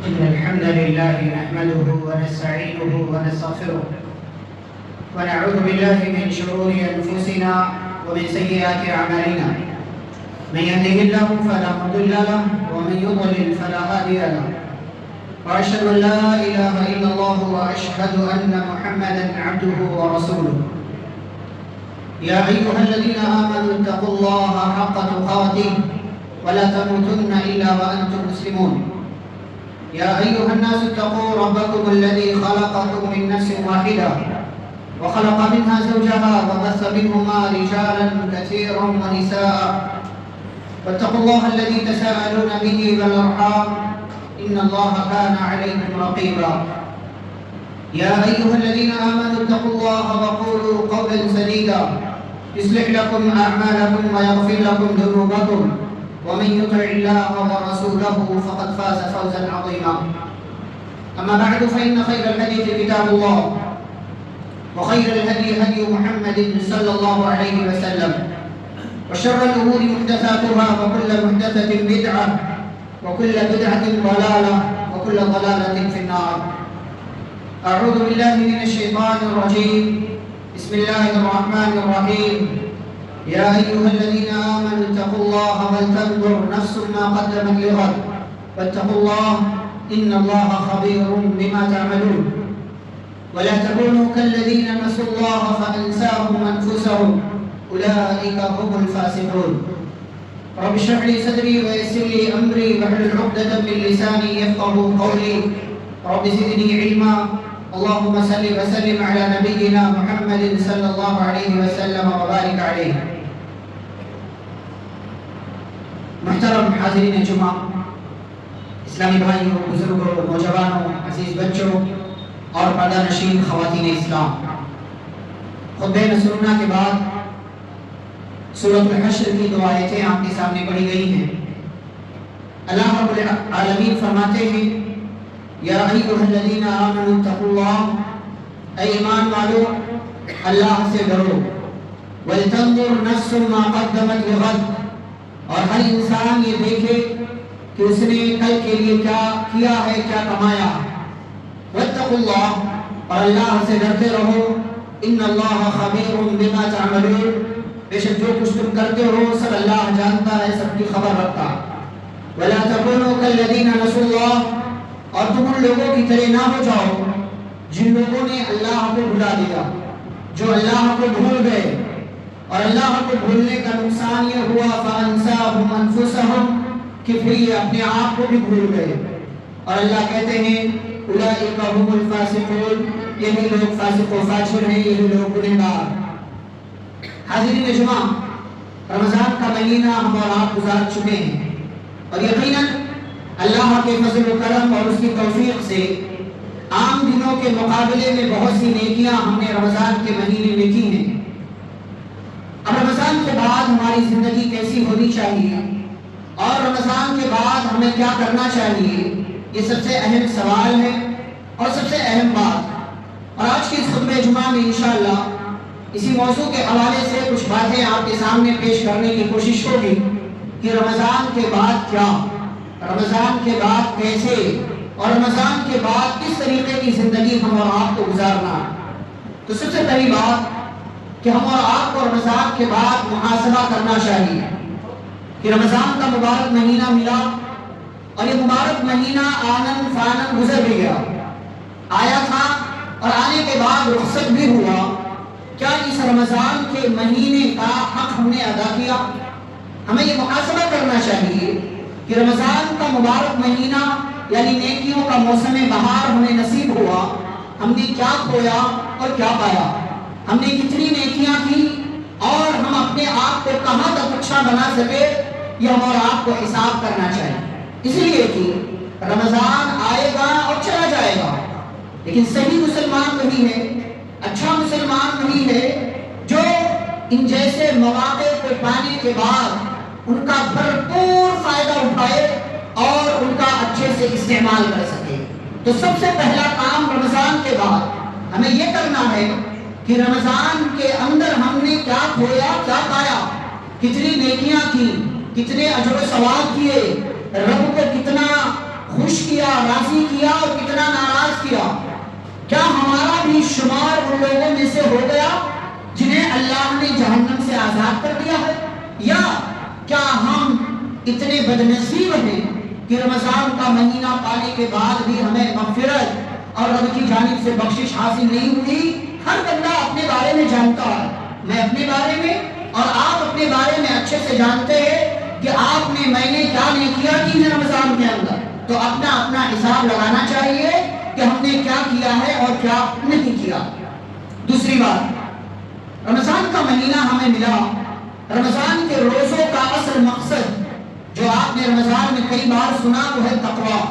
إن الحمد لله نحمده ونستعينه ونستغفره ونعوذ بالله من شرور أنفسنا ومن سيئات أعمالنا. من يهده الله فلا مضل له ومن يضلل فلا هادي له. وأشهد أن لا إله إلا الله وأشهد أن محمدا عبده ورسوله. يا أيها الذين آمنوا اتقوا الله حق تقاته ولا تموتن إلا وأنتم مسلمون. يا أيها الناس اتقوا ربكم الذي خلقكم من نفس واحدة وخلق منها زوجها وبث منهما رجالا كثيرا ونساء واتقوا الله الذي تساءلون به والأرحام إن الله كان عليكم رقيبا. يا أيها الذين آمنوا اتقوا الله وقولوا قولا سديدا يصلح لكم أعمالكم ويغفر لكم ذنوبكم ومن يطع الله ورسوله فقد فاز فوزا عظيما. أما بعد فإن خير الحديث كتاب الله وخير الهدي هدي محمد صلى الله عليه وسلم وشر الأمور محدثاتها وكل محدثة بدعة وكل بدعة ضلالة وكل ضلالة في النار. أعوذ بالله من الشيطان الرجيم. بسم الله الرحمن الرحيم. يا أيها الذين آمنوا اتقوا الله ولتنظر نفس ما قدمت لغد واتقوا الله إن الله خبير بما تعملون. ولا تكونوا كالذين نسوا الله فأنساهم أنفسهم أولئك هم الفاسقون. رب اشرح لي صدري ويسر لي أمري واحلل عقدة من لساني يفقهوا قولي. رب زدني علما. اللهم صل وسلم على نبينا محمد صلى الله عليه وسلم وبارك عليه. محترم حاضرین جمعہ، اسلامی بھائیوں، بزرگوں، نوجوانوں، عزیز بچوں اور پردہ نشین خواتین اسلام، خطبہ نصراللہ کے بعد سورۃ الحشر کی دو آیتیں آپ کے سامنے پڑھی گئی ہیں۔ اللہ رب العالمین فرماتے ہیں یا ایھا الذین آمنوا اتقوا اللہ، اے ایمان والو اللہ سے ڈرو، ولتنظر نفس ما قدمت لغد، اور ہر انسان یہ دیکھے کہ اس نے کل کے لیے کیا کیا ہے، کیا کمایا۔ واتقوا اللہ، اور اللہ سے ڈرتے رہو، ان اللہ خبیر بما تعملون، بے شک جو کچھ تم کرتے ہو سب اللہ جانتا ہے، سب کی خبر رکھتا۔ ولا تکونوا کالذین نسوا اللہ، اور تم ان لوگوں کی طرح نہ ہو جاؤ جن لوگوں نے اللہ کو بھلا دیا، جو اللہ کو بھول گئے، اور اللہ کو بھولنے کا نقصان یہ ہوا فَأَنْسَاهُمْ أَنفُسَهُمْ، کہ پھر یہ اپنے آپ کو بھی بھول گئے۔ اور اللہ کہتے ہیں أُولَئِكَ هُمُ الْفَاسِقُونَ، یہی لوگ فاسق و فاجر ہیں، یہی لوگ گنہگار۔ حاضرین جمعہ، رمضان کا مہینہ ہم اور آپ گزار چکے ہیں، اور یقیناً اللہ کے فضل و کرم اور اس کی توفیق سے عام دنوں کے مقابلے میں بہت سی نیکیاں ہم نے رمضان کے مہینے میں کی ہیں۔ اب رمضان کے بعد ہماری زندگی کیسی ہونی چاہیے اور رمضان کے بعد ہمیں کیا کرنا چاہیے، یہ سب سے اہم سوال ہے اور سب سے اہم بات۔ اور آج کی اس خطبہ جمعہ میں انشاءاللہ اسی موضوع کے حوالے سے کچھ باتیں آپ کے سامنے پیش کرنے کی کوشش ہوگی کہ رمضان کے بعد کیا، رمضان کے بعد کیسے، اور رمضان کے بعد کس طریقے کی زندگی ہم اور آپ کو گزارنا ہے۔ تو سب سے پہلی بات کہ ہم اور آپ کو رمضان کے بعد محاسبہ کرنا چاہیے کہ رمضان کا مبارک مہینہ ملا اور یہ مبارک مہینہ آنن فانن گزر بھی گیا، آیا تھا اور آنے کے بعد رخصت بھی ہوا۔ کیا اس رمضان کے مہینے کا حق ہم نے ادا کیا؟ ہمیں یہ محاسبہ کرنا چاہیے کہ رمضان کا مبارک مہینہ یعنی نیکیوں کا موسم بہار ہمیں نصیب ہوا، ہم نے کیا کھویا اور کیا پایا، ہم نے کتنی نیکیاں کی اور ہم اپنے آپ کو کہاں تک اچھا بنا سکے، یہ ہم اور آپ کو حساب کرنا چاہیے۔ اس لیے کہ رمضان آئے گا اور چلا جائے گا، لیکن صحیح مسلمان وہی ہے، اچھا مسلمان وہی ہے جو ان جیسے مواقع کو پانے کے بعد ان کا بھرپور فائدہ اٹھائے اور ان کا اچھے سے استعمال کر سکے۔ تو سب سے پہلا کام رمضان کے بعد ہمیں یہ کرنا ہے کہ رمضان کے اندر ہم نے کیا کھویا، کیا پایا، کتنی نیکیاں کی، کتنے اجر و ثواب کیے، رب کو کتنا خوش کیا، راضی کیا اور کتنا ناراض کیا؟ کیا ہمارا بھی شمار ان لوگوں میں سے ہو گیا جنہیں اللہ نے جہنم سے آزاد کر دیا ہے؟ یا کیا ہم اتنے بدنصیب ہیں کہ رمضان کا مہینہ پانے کے بعد بھی ہمیں مغفرت اور رب کی جانب سے بخشش حاصل نہیں ہوئی؟ ہر بندہ اپنے بارے میں جانتا ہے، میں اپنے بارے میں اور آپ اپنے بارے میں اچھے سے جانتے ہیں کہ آپ نے، میں نے کیا نیکیاں کی ہیں رمضان کے اندر۔ تو اپنا اپنا حساب لگانا چاہیے کہ ہم نے کیا کیا ہے اور کیا نہیں کیا۔ دوسری بات، رمضان کا مہینہ ہمیں ملا، رمضان کے روزوں کا اصل مقصد جو آپ نے رمضان میں کئی بار سنا وہ ہے تقویٰ،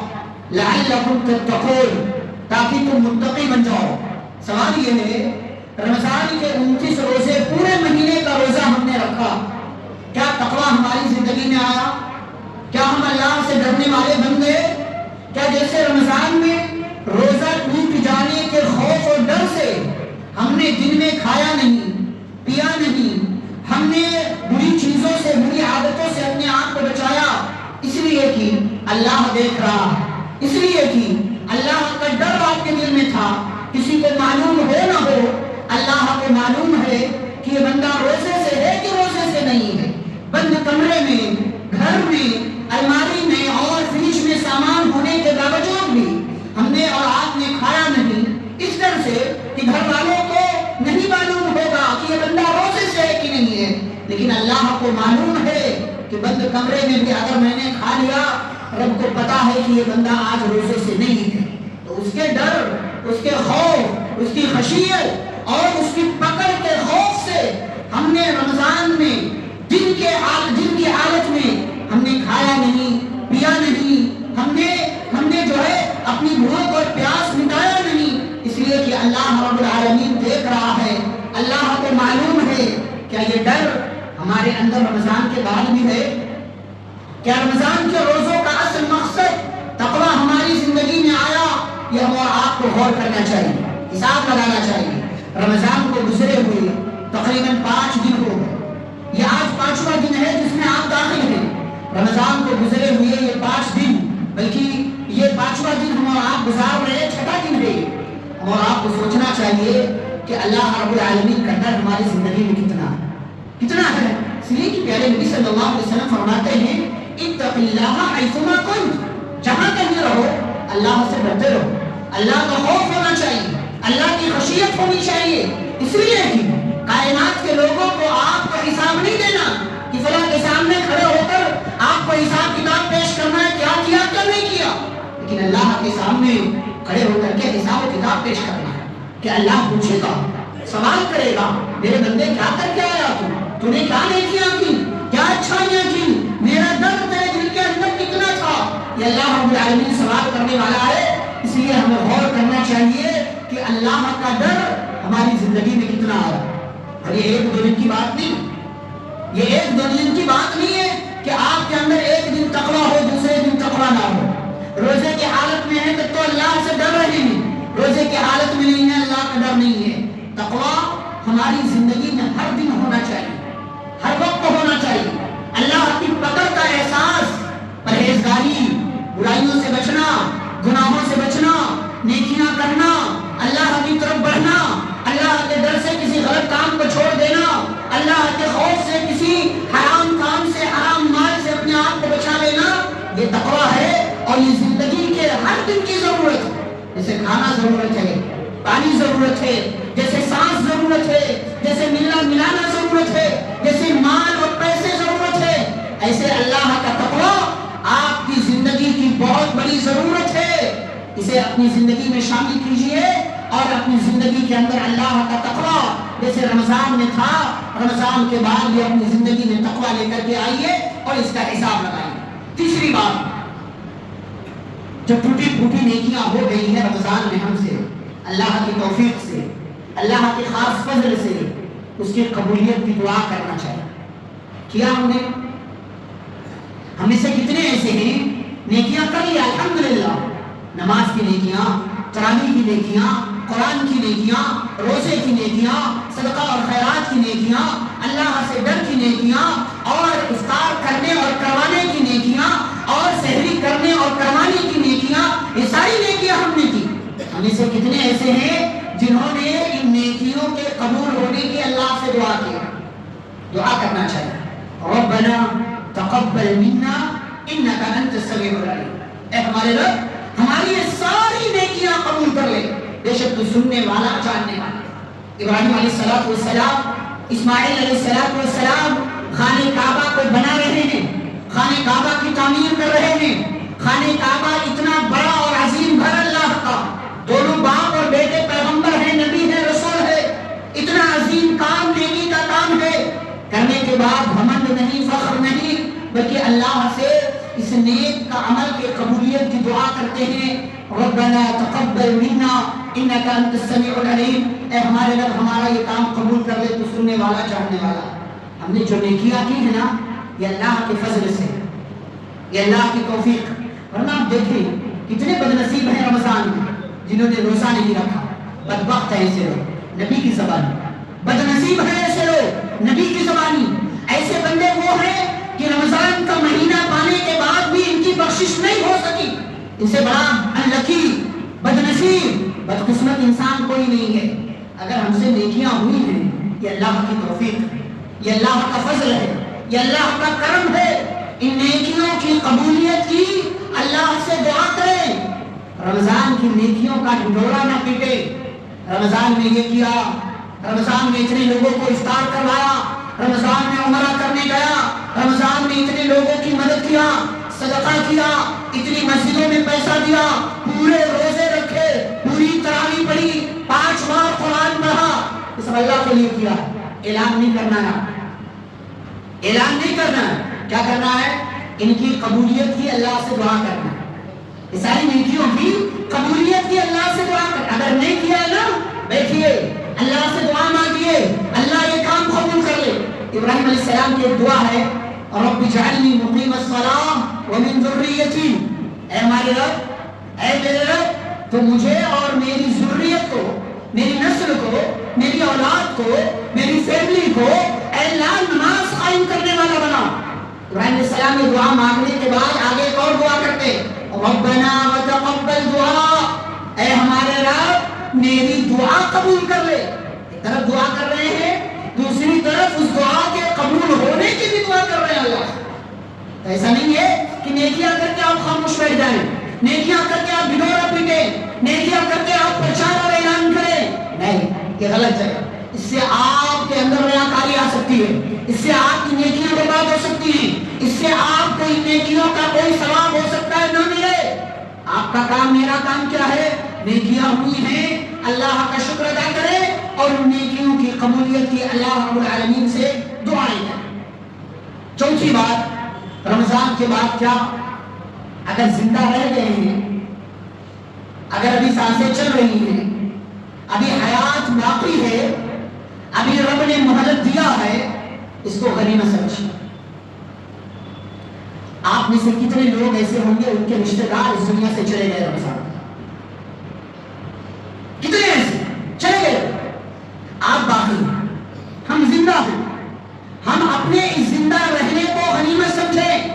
لعلکم تتقون، تاکہ تم متقی بن جاؤ۔ سوال یہ ہے، رمضان کے 29 روزے، پورے مہینے کا روزہ ہم نے رکھا، کیا تقویٰ ہماری زندگی میں آیا؟ کیا ہم اللہ سے ڈرنے والے بن گئے؟ کیا جیسے رمضان میں روزہ ٹوٹ جانے کے خوف اور ڈر سے ہم نے دن میں کھایا نہیں، پیا نہیں، ہم نے بری چیزوں سے، بری عادتوں سے اپنے آپ کو بچایا، اس لیے کہ اللہ دیکھ رہا، اس لیے کہ اللہ کا ڈر آپ کے دل میں تھا؟ کسی کو معلوم ہو نہ ہو، اللہ کو معلوم ہے کہ یہ بندہ روزے سے ہے کہ روزے سے نہیں ہے۔ بند کمرے میں، گھر میں، الماری میں اور فریج میں سامان ہونے کے باوجود بھی ہم نے اور آپ نے کھایا نہیں، اس ڈر سے کہ گھر والوں کو نہیں معلوم ہوگا کہ یہ بندہ روزے سے ہے کہ نہیں ہے، لیکن اللہ کو معلوم ہے کہ بند کمرے میں بھی اگر میں نے کھا لیا، رب کو پتا ہے کہ یہ بندہ آج روزے سے نہیں ہے۔ تو اس کے ڈر، اس کے خوف، اس کی خشیت اور اس کی پکڑ کے خوف سے ہم نے رمضان میں دن کی حالت میں ہم نے کھایا نہیں، پیا نہیں، ہم نے جو ہے اپنی بھوک اور پیاس مٹایا نہیں، اس لیے کہ اللہ رب العالمین دیکھ رہا ہے، اللہ کو معلوم ہے۔ کیا یہ ڈر ہمارے اندر رمضان کے بعد بھی ہے؟ کیا رمضان کے روزوں کا اصل مقصد تقویٰ ہماری زندگی میں آیا؟ یہ ہم اور آپ کو غور کرنا چاہیے، حساب لگانا چاہیے۔ رمضان کو گزرے ہوئے تقریباً 5 دن ہو گئے، یہ آج 5واں دن ہے جس میں آپ داخل ہیں۔ رمضان کو گزرے ہوئے یہ 5 دن، بلکہ یہ 5واں دن ہم اور آپ گزار رہے ہیں، 6واں دن ہے۔ ہم اور آپ کو سوچنا چاہیے کہ اللہ رب العالمین کا ڈر ہماری زندگی میں کتنا ہے، اس لیے کہ پیارے نبی صلی اللہ علیہ وسلم فرماتے ہیں اتق اللہ حیثما کنت، جہاں کہیں رہو اللہ سے ڈرتے رہو، اللہ کا خوف ہونا چاہیے، اللہ کی خشیت ہونی چاہیے، اس لیے کہ کائنات کے لوگوں کو آپ کو حساب نہیں دینا کہ فلاں کے سامنے کھڑے ہو کر آپ کو حساب کتاب پیش کرنا ہے، کیا کیا کیا نہیں کیا، لیکن اللہ کے سامنے کھڑے ہو کر کے حساب و کتاب پیش کرنا ہے کہ اللہ پوچھے گا، سوال کرے گا، میرے بندے کیا کر کے آیا تو نے کیا نیکیاں کی، کیا اچھائیاں کی، میرا درد تیرے دل کے اندر کتنا تھا، یہ اللہ رب العالمین سوال کرنے والا ہے۔ اس لیے ہمیں غور کرنا چاہیے کہ اللہ کا ڈر ہماری زندگی میں کتنا آیا۔ اور یہ 1-2 دن کی بات نہیں، یہ 1-2 دن کی بات نہیں ہے کہ آپ کے اندر ایک دن تقویٰ ہو، دوسرے دن تقویٰ نہ ہو۔ روزے کی حالت میں ہے تو اللہ سے ڈر رہے ہیں، روزے کی حالت میں نہیں ہے اللہ کا ڈر نہیں ہے۔ تقویٰ ہماری زندگی میں ہر دن ہونا چاہیے، ہر وقت ہونا چاہیے۔ اللہ کی پکڑ کا احساس، پرہیزگاری، برائیوں سے بچنا، گناہوں سے بچنا، نیکیاں کرنا، اللہ کی طرف بڑھنا، اللہ کے ڈر سے کسی غلط کام کو چھوڑ دینا، اللہ کے خوف سے کسی حرام کام سے، حرام مال سے اپنے آپ کو بچا لینا، یہ تقویٰ ہے۔ اور یہ زندگی کے ہر دن کی ضرورت ہے، جیسے کھانا ضرورت ہے، پانی ضرورت ہے، جیسے سانس ضرورت ہے، جیسے ملنا ملانا ضرورت ہے، جیسے مال اور پیسے ضرورت ہے، ایسے اللہ کا تقویٰ آپ کی زندگی کی بہت بڑی ضرورت ہے۔ اسے اپنی زندگی میں شامل کیجئے اور اپنی زندگی کے اندر اللہ کا تقویٰ جیسے رمضان میں تھا، رمضان کے بعد بھی اپنی زندگی میں تقویٰ لے کر کے آئیے اور اس کا حساب لگائیے۔ تیسری بات، جو ٹوٹی پھوٹی نیکیاں ہو گئی ہیں رمضان میں ہم سے، اللہ کی توفیق سے، اللہ کے خاص فضل سے اس کی قبولیت کی دعا کرنا چاہیے۔ کیا ہم نے؟ ہم میں سے کتنے ایسے ہیں نیکیاں کر لیا الحمدللہ، نماز کی نیکیاں، تراویح کی نیکیاں، قرآن کی نیکیاں، روزے کی نیکیاں، صدقہ اور خیرات کی نیکیاں، اللہ سے ڈر کی نیکیاں اور افطار کرنے اور کروانے کی نیکیاں، اور سحری کرنے اور کروانے کی نیکیاں، یہ ساری نیکیاں ہم نے کی۔ ہم میں سے کتنے ایسے ہیں جنہوں نے ان نیکیوں کے قبول ہونے کی اللہ سے دعا کی؟ دعا کرنا چاہیے، ربنا تقبل منا انک انت السمیع العلیم، اے ہمارے رب ہماری یہ ساری نیکیاں قبول کر لے، بے شک تو سننے والا جاننے والا۔ ابراہیم علیہ السلام، اسماعیل علیہ السلام خانہ کعبہ کو بنا رہے ہیں، خانہ کعبہ کی تعمیر کر رہے ہیں۔ خانہ کعبہ اتنا بڑا اور عظیم گھر اللہ کا، دونوں باپ اور بیٹے پیغمبر ہیں، نبی ہے، رسول ہے، اتنا عظیم کام، نیکی کا کام ہے، کرنے کے بعد گھمنڈ نہیں، فخر نہیں، بلکہ اللہ سے اس نیک کا عمل کے قبولیت کی دعا کرتے ہیں، ربنا تقبل منا انک انت السمیع العلیم، اے ہمارے رب ہمارا یہ کام قبول کر لے، تو سننے والا جاننے والا۔ ہم نے جو نیکیاں کی ہیں نا، یہ اللہ کے فضل سے، یہ اللہ کی توفیق۔ ورنہ آپ دیکھیں کتنے بدنصیب ہیں رمضان میں جنہوں نے روزہ نہیں رکھا، بدبخت ہے ایسے لوگ، نبی کی زبانی، بدنصیب ہیں ایسے لوگ، نبی کی زبانی۔ ایسے بندے وہ ہیں کہ رمضان کا مہینہ پانے کے بعد بھی ان کی بخشش نہیں ہو سکی۔ ان سے بڑا انلکی، بدنصیب، بدقسمت انسان کوئی نہیں ہے۔ اگر ہم سے نیکیاں ہوئی ہیں، یہ اللہ کی توفیق ہے، یہ اللہ کا فضل ہے، یہ اللہ کا کرم ہے۔ ان نیکیوں کی قبولیت کی اللہ سے دعا کریں، رمضان کی نیکیوں کا ڈھنڈورا نہ پیٹے۔ رمضان میں یہ کیا، رمضان میں اتنے لوگوں کو افطار کروایا، رمضان میں عمرہ کرنے گیا، رمضان میں اتنے لوگوں کی مدد کیا، صدقہ کیا، اتنی مسجدوں میں پیسہ دیا، پورے روزے رکھے، پوری تراویح پڑھی، 5 بار قرآن پڑھا، یہ سب اللہ کے لیے کیا۔ اعلان نہیں کرنا ہے، اعلان نہیں کرنا ہے، کیا کرنا ہے؟ ان کی قبولیت کی اللہ سے دعا کرنا ہے، یہ ساری نیکیوں کی قبولیت کی اللہ سے دعا کرنا۔ اگر نہیں کیا ہے نا، بیٹھیے اللہ سے دعا مانگیے، اللہ یہ کام قبول کر لے۔ ابراہیم علیہ السلام کی ایک دعا ہے، رب اجعلنی مقیم الصلاۃ ومن ذریتی، اے ہمارے رب، اے میرے رب، تو مجھے اور میری ذریت کو، میری نسل کو، میری اولاد کو، میری فیملی کو اے اللہ نماز قائم کرنے والا بنا۔ ابراہیم علیہ السلام یہ دعا مانگنے کے بعد آگے ایک اور دعا کرتے، ربنا وتقبل دعا، اے ہمارے رب میری دعا قبول کر لے۔ ایک طرف دعا کر رہے ہیں، دوسری طرف اس دعا کے قبول ہونے کی بھی دعا کر رہے ہیں اللہ سے۔ تو ایسا نہیں ہے کہ نیکیاں کر کے آپ خاموش بیٹھ جائیں، نیکیاں کر کے آپ ڈھنڈورا پیٹیں، نیکیاں کر کے آپ پرچار اور اعلان کریں، نہیں، یہ غلط جگہ۔ اس سے آپ کے اندر ریاکاری آ سکتی ہے، اس سے آپ کی نیکیاں برباد ہو سکتی ہیں، اس سے آپ کو ان نیکیوں کا کوئی ثواب ہو سکتا ہے نہ ملے۔ آپ کا کام، میرا کام کیا ہے؟ نیکیاں ہوئی ہیں، اللہ کا شکر ادا کرے اور ان نیکیوں کی قبولیت کی اللہ رب العالمین سے دعائیں کریں۔ چوتھی بات، رمضان کے بعد کیا؟ اگر زندہ رہ گئے ہیں، اگر ابھی سانسیں چل رہی ہیں، ابھی حیات باقی ہے، ابھی رب نے مہلت دیا ہے، اس کو غنیمت سمجھیں۔ آپ میں سے کتنے لوگ ایسے ہوں گے ان کے رشتہ دار اس دنیا سے چلے گئے رمضان؟ کتنے ایسے چلے گئے؟ آپ باقی ہیں، ہم زندہ ہیں، ہم اپنے اس زندہ رہنے کو غنیمت سمجھیں۔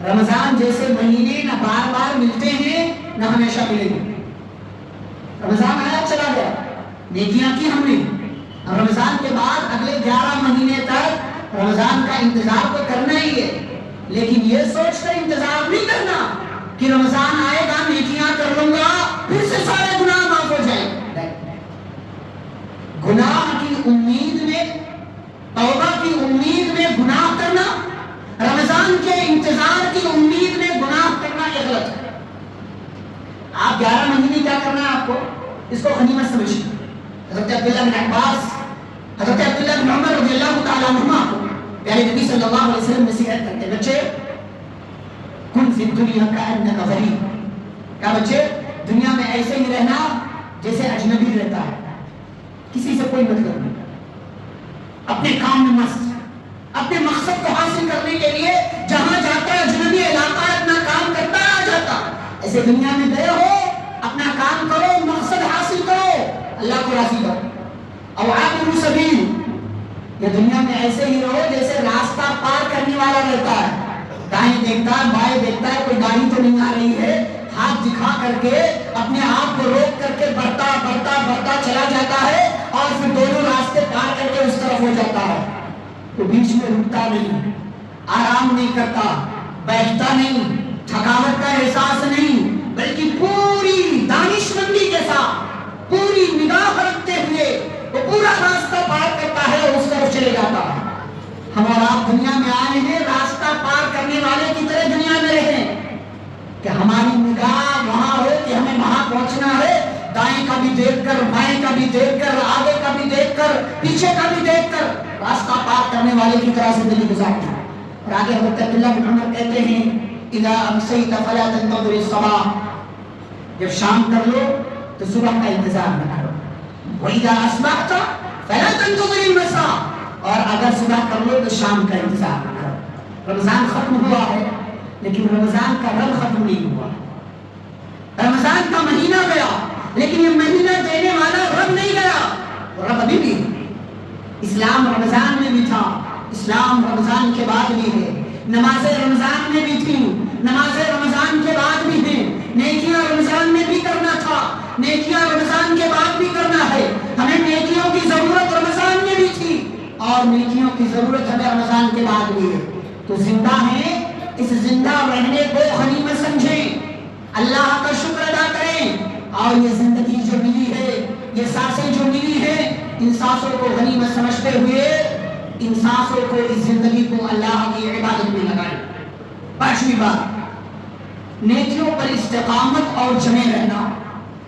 رمضان جیسے مہینے نہ بار بار ملتے ہیں نہ ہمیشہ ملیں گے۔ رمضان آیا چلا گیا، نیکیاں کی ہم نے، رمضان کے بعد اگلے 11 مہینے تک رمضان کا انتظار تو کرنا ہی ہے، لیکن یہ سوچ کر انتظار نہیں کرنا کہ رمضان آئے گا نیکیاں کر لوں گا پھر سے سارے گناہ معاف ہو جائیں۔ گناہ کی امید میں، توبہ کی امید میں گناہ کرنا، رمضان کے انتظار کی امید میں گناہ کرنا یہ غلط ہے۔ آپ 11 مہینے کیا کرنا ہے؟ آپ کو اس کو غنیمت سمجھیں۔ حضرت عبداللہ بن عباس، حضرت عبداللہ بن عمر رضی اللہ تعالیٰ عنہما کو پیارے نبی صلی اللہ علیہ وسلم نصیحت کرتے، بچے کن فی الدنیا کأنک غریب، کیا بچے دنیا میں ایسے ہی رہنا جیسے اجنبی رہتا ہے، کسی سے کوئی مطلب نہیں، اپنے کام میں مست، اپنے مقصد کو حاصل کرنے کے لیے جہاں جاتا ہے اجنبی علاقہ اپنا کام کرتا آ جاتا۔ ایسے دنیا میں گئے ہو، اپنا کام کرو، مقصد حاصل کرو، اللہ کو راضی کرو۔ او عابر سبیل، یہ دنیا میں ایسے ہی رہو جیسے راستہ پار کرنے والا رہتا ہے، دائیں دیکھتا ہے بائیں دیکھتا ہے کوئی گاڑی تو نہیں آ رہی ہے، ہاتھ دکھا کر کے اپنے آپ کو روک کر کے بڑھتا بڑھتا بڑھتا چلا جاتا ہے اور پھر دونوں راستے پار کر کے اس طرف ہو جاتا ہے. تو بیچ میں رکتا نہیں، آرام نہیں کرتا، بیٹھتا نہیں، تھکاوٹ کا احساس نہیں، بلکہ پوری دانشمندی کے ساتھ پوری نگاہ رکھتے ہوئے وہ پورا راستہ پار کرتا ہے اور اس طرف چلے جاتا ہے. ہم اور آپ دنیا میں آئے ہیں راستہ پار کرنے والے کی طرح دنیا میں رہیں کہ ہماری نگاہ وہاں ہو کہ ہمیں وہاں پہنچنا ہے. دائیں کا بھی دیکھ کر، بائیں کا بھی دیکھ کر، آگے کا بھی دیکھ کر، پیچھے کا بھی دیکھ کر راستہ پار کرنے والے کی طرح زندگی گزارنا. اور آگے حضرت عبداللہ بن عمر کہتے ہیں اذا امسیت فلا تنتظر الصباح، جب شام کر لو تو صبح کا انتظار نہ کرو. وَإِذَا أَصْبَحْتَ فَلَا تَنْتَظِرِ الْمَسَاءَ، اور اگر صبح کر لو تو شام کا انتظار نہ کرو. رمضان ختم ہوا ہے لیکن رمضان کا رب ختم نہیں ہوا. رمضان کا مہینہ گیا لیکن یہ مہینہ دینے والا رب نہیں گیا، رب ابھی بھی. اسلام رمضان میں بھی تھا، اسلام رمضان کے بعد بھی ہے. نمازیں رمضان میں بھی تھیں، نمازیں رمضان کے بعد بھی ہیں. نیکیاں رمضان میں بھی کرنا تھا، نیکیاں رمضان کے بعد بھی کرنا ہے. ہمیں نیکیوں کی ضرورت رمضان میں بھی تھی اور نیکیوں کی ضرورت ہمیں رمضان کے بعد بھی ہے. تو زندہ ہیں، اس زندہ رہنے کو غنیمت سمجھیں، اللہ کا شکر ادا کریں. اور یہ زندگی جو ملی ہے، یہ سانسیں جو ملی ہیں، ان سانسوں کو غنیمت سمجھتے ہوئے ان سانسوں کو، اس زندگی کو اللہ کی عبادت میں لگائیں. پانچویں بات، نیکیوں پر استقامت اور جمے رہنا.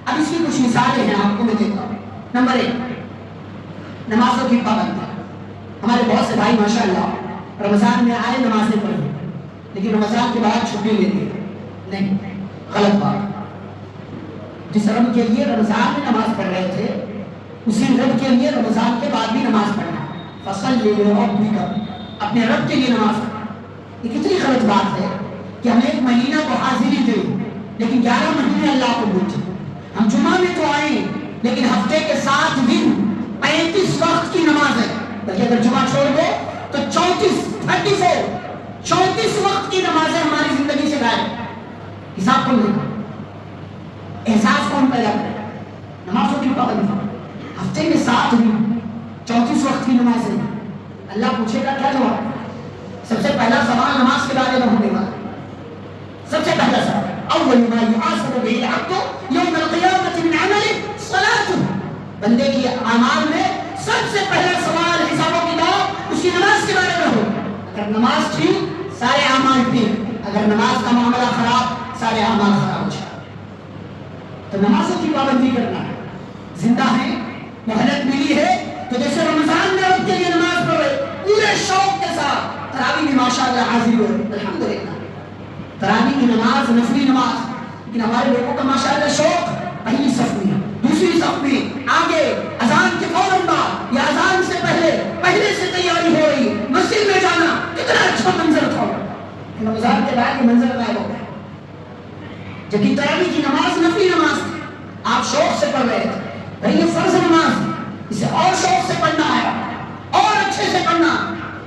اب اس کی کچھ مثالیں ہیں آپ کو میں دیتا ہوں. نمبر 1، نمازوں کی پابندی. ہمارے بہت سے بھائی ماشاءاللہ رمضان میں آئے نمازیں پڑھیں لیکن رمضان کے بعد چھٹی لیتے ہیں. نہیں، غلط بات. جس رب کے لیے رمضان میں نماز پڑھ رہے تھے اسی رب کے لیے رمضان کے بعد بھی نماز پڑھنا. فصل اپنے رب کے لیے نماز پڑھنا. یہ کتنی غلط بات ہے کہ ہم ایک مہینہ کو حاضری دیں لیکن 11 مہینے اللہ کو بھولتے. ہم جمعہ میں تو آئیں لیکن ہفتے کے 7 دن 35 وقت کی نماز ہے. بلکہ اگر جمعہ چھوڑ دو تو 34 وقت کی نمازیں ہماری زندگی سے غائب. حساب کون لے گا؟ احساس کون پیدا کرے؟ نمازوں کی پابندی. ہفتے میں 7 دن 34 وقت کی نمازیں. اللہ پوچھے گا کیا جواب؟ سب سے پہلا سوال نماز کے بارے میں ہونے والا. سب سے پہلا سوال اول ما يحاسب به العبد يوم القيامة من عمله صلاته. بندے کی اعمال میں سب سے پہلا سوال حساب و کتاب اس کی نماز کے بارے میں ہو. اگر نماز ٹھیک سارے اعمال ٹھیک، اگر نماز کا معاملہ خراب سارے اعمال خراب ہو جائے. تو نمازوں کی پابندی کرنا ہے. زندہ ہیں، مہلت ملی ہے تو جیسے رمضان میں رب کے لیے نماز پڑھ رہے پورے شوق کے ساتھ. تراویح میں ماشاءاللہ حاضر ہوئے الحمدللہ. تراویح کی نماز نفلی نماز، لیکن ہمارے لوگوں کا ماشاءاللہ شوق پہلی صف میں، دوسری صف میں، آگے اذان کے فوراً بعد یا اذان سے پہلے سے تیاری ہو رہی مسجد میں جانا. کتنا اچھا منظر تھا. رمضان کے بعد یہ منظر غائب ہو گیا. جبکہ تراویح کی نماز نفلی نماز تھی، آپ شوق سے پڑھ رہے تھے. بھائی یہ فرض نماز ہے، اسے اور شوق سے پڑھنا ہے، اور اچھے سے پڑھنا،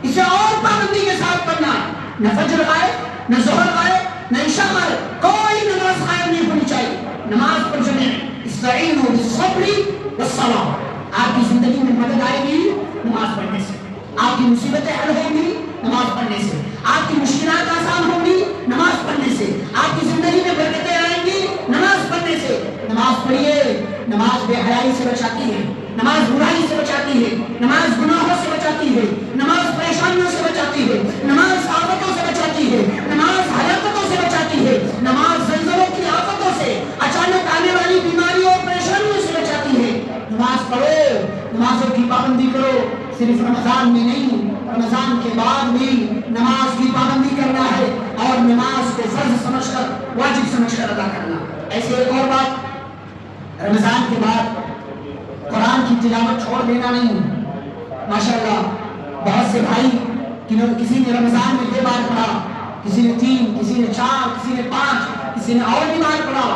اسے اور پابندی کے ساتھ پڑھنا. نہ فجر آئے، نہ ظہر آئے، نہ عشاء آئے، کوئی نماز غائب نہیں ہونی چاہیے. نماز پر جمع. استعینوا بالصبر والصلاۃ. آپ کی زندگی میں مدد آئے گی نماز پڑھنے سے. آپ کی مصیبتیں حل ہوں گی نماز پڑھنے سے. آپ کی مشکلات آسان ہوں گی نماز پڑھنے سے. آپ کی زندگی میں برکتیں آئیں گی نماز پڑھنے سے. نماز پڑھیے. نماز بے حیائی سے بچاتی ہے، نماز برائی سے بچاتی ہے، نماز گناہوں سے بچاتی ہے، نماز پریشانیوں سے بچاتی ہے، نماز آفتوں سے بچاتی ہے، نماز ہلاکتوں سے بچاتی ہے، نماز زلزلوں کی آفتوں سے، اچانک آنے والی بیماریوں اور پریشانیوں سے بچاتی ہے. نماز پڑھو، نمازوں کی پابندی کرو. صرف رمضان میں نہیں، رمضان کے بعد بھی نماز کی پابندی کرنا ہے اور نماز کو فرض سمجھ کر، واجب سمجھ کر ادا کرنا. ایسے ایک اور بات، رمضان کے بعد قرآن کی تلاوت چھوڑ دینا نہیں. ماشاءاللہ بہت سے بھائی کسی نے رمضان میں 2 بار پڑھا، کسی نے 3، کسی نے 4، کسی نے 5، کسی نے اور بھی بار پڑھا،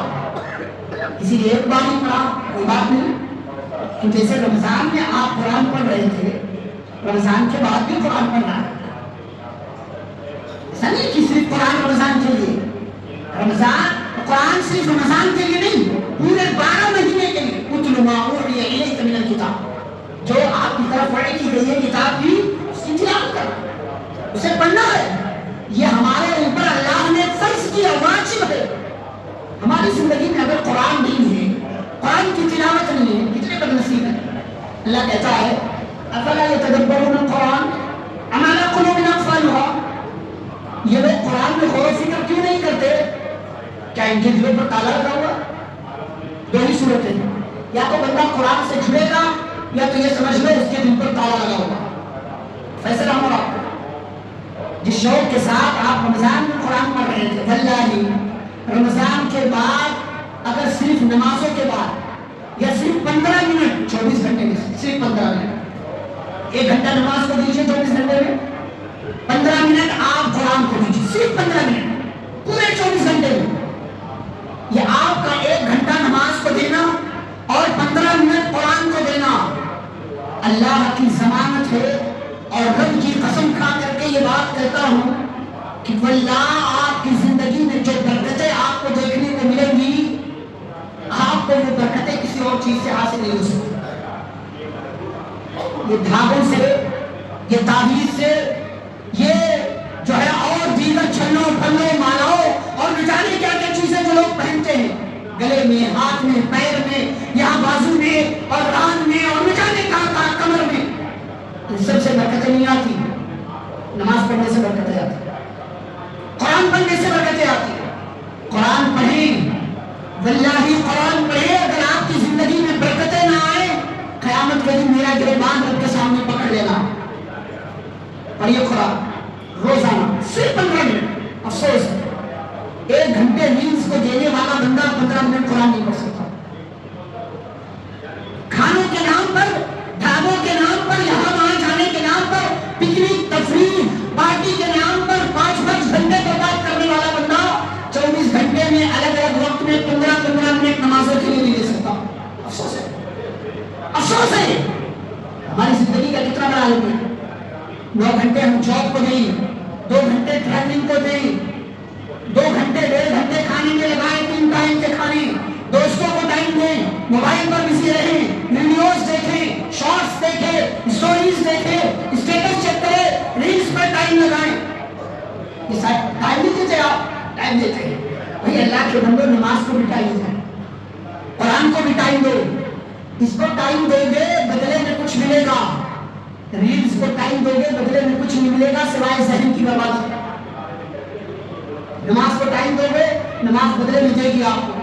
کسی نے 1 بار ہی پڑھا. کوئی بات نہیں. جیسے رمضان میں آپ قرآن پڑھ رہے تھے، رمضان کے بعد بھی قرآن پڑھنا ہے. ایسا ایسا نہیں کہ صرف قرآن رمضان کے لیے، رمضان قرآن صرف رمضان کے لیے نہیں، پورے 12 مہینے کے لیے۔ اتل ما اوحی الیک من الکتاب، جو آپ کی طرف وحی کی گئی ہے کتاب کی، اس کی تلاوت کرنا، اسے پڑھنا ہے۔ یہ ہمارے اوپر اللہ نے فرض کیا، واجب ہے۔ ہماری زندگی میں اگر قرآن نہیں ہے، قرآن کی تلاوت نہیں ہے، کتنے بد نصیب ہیں۔ اللہ کہتا ہے افلا یتدبرون القرآن ام علی قلوب اقفالها، یہ لوگ قرآن میں غور و فکر کیوں نہیں کرتے؟ کیا ان کے دلوں پر تالا لگا ہوا؟ دو ہی صورتیں، یا تو بندہ قرآن سے جڑے گا، یا تو یہ سمجھ لو اس کے دل پر تالا لگا ہوگا۔ فیصلہ ہو رہا ہے۔ جس شوق کے ساتھ آپ رمضان میں قرآن پڑھ رہے تھے، واللہ رمضان کے بعد اگر صرف نمازوں کے بعد یا صرف 15 منٹ، 24 گھنٹے میں صرف 15 منٹ، 1 گھنٹہ نماز کو دیجیے 24 گھنٹے میں، 15 منٹ آپ قرآن کو دیجیے، صرف 15 منٹ پورے 24 گھنٹے میں۔ یہ آپ کا 1 گھنٹہ نماز کو دینا اور 15 منٹ قرآن کو دینا اللہ کی ضمانت ہے، اور رب کی قسم کھا کر کے یہ بات کہتا ہوں کہ واللہ آپ کی زندگی میں جو برکتیں آپ کو دیکھنے کو ملیں گی، آپ کو وہ برکتیں کسی اور چیز سے حاصل نہیں ہو سکتی۔ یہ دھاگوں سے، یہ تعویذ سے، یہ جو ہے اور دیگر چھلوں پھلوں مالاؤں اور نہ جانے کیا کیا چیزیں جو لوگ پہنتے ہیں گلے میں، ہاتھ میں، پیر میں، یہاں بازو میں اور ران میں اور نہ جانے کہاں کہاں کمر میں، ان سب سے برکتیں نہیں آتی۔ نماز پڑھنے سے برکتیں آتی، قرآن پڑھنے سے برکتیں آتی۔ قرآن پڑھیں، واللہ قرآن پڑھیں، اگر آپ کی زندگی میں برکتیں نہ آئیں، قیامت کے دن میرا گریبان رب کے سامنے پکڑ لینا۔ پڑھیے قرآن روزانہ صرف 15 منٹ۔ افسوس ہے 1 گھنٹے ریلز کو دینے والا بندہ 15 منٹ قرآن نہیں پڑھ سکتا۔ کھانوں کے نام پر، ڈھابوں کے نام پر، یہاں وہاں جانے کے نام پر، پکنک، تفریح، پارٹی کے نام پر 5 گھنٹے برباد کرنے والا بندہ 24 گھنٹے میں الگ الگ وقت میں 15 منٹ نمازوں کے لیے نہیں دے سکتا۔ افسوس ہے، افسوس ہے۔ ہماری زندگی کا کتنا بڑا حل ہے۔ 9 گھنٹے ہم جاب کو دیں، 2 گھنٹے ٹریولنگ کو دیں، 2 گھنٹے 1.5 گھنٹے کھانے میں لگائیں، 3 ٹائم کے کھانے، دوستوں کو ٹائم دیں، موبائل پر بزی رہیں، ویڈیوز دیکھیں، شارٹس دیکھیں، اسٹوریز دیکھیں، اسٹیٹس چیک کریں، ریلز پر ٹائم لگائیں۔ یہ ٹائم نہیں دیتے، آپ ٹائم دیتے ہیں بھائی اللہ کے بندو، نماز کو بھی ٹائم دیں، قرآن کو بھی ٹائم دو۔ اس کو ٹائم دو گے بدلے میں کچھ ملے گا، ریلز کو ٹائم دو گے بدلے میں کچھ نہیں ملے گا سوائے ذہن کی بربادی۔ نماز کو ٹائم دو گے، نماز بدلے میں دے گی آپ کو۔